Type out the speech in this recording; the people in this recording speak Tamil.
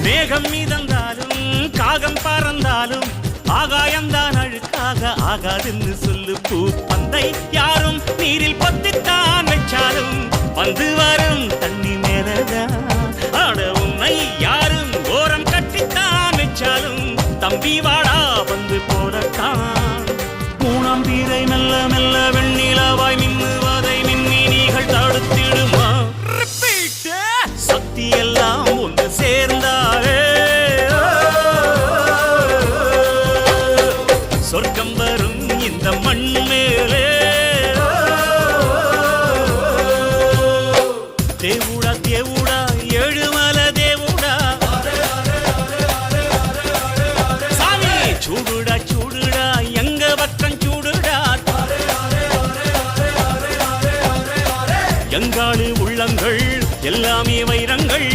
மேகம் மீதந்தாலும் காகம் பறந்தாலும் ஆகாயம்தான் அழுக்காக ஆகாதுன்னு சொல்லு. பூ பந்தை யாரும் நீரில் பத்தித்தான் வச்சாலும் வந்து வரும் தண்ணி மேலதான். ஆட உன்னை யாரும் ஓரம் கட்டித்தான் வச்சாலும் தம்பி வாடா வந்து போலத்தான். மூணாம் பீரை மெல்ல மெல்ல வெண்ணிலவாய் மின்னுவதை மின்மினிகள் தடுத்திடுமா? சக்தி எல்லாம் ஒன்று சேர்ந்தாலே சொர்க்கம் வரும் இந்த மண் மேலே. தேவுடா தேவுடா ஏழுமல தேவுடா சாமி சூடுடா சூடுடா எங்க பக்கம் சூடுடா. எங்காளு உள்ளங்கள் எல்லாமே வைரங்கள்.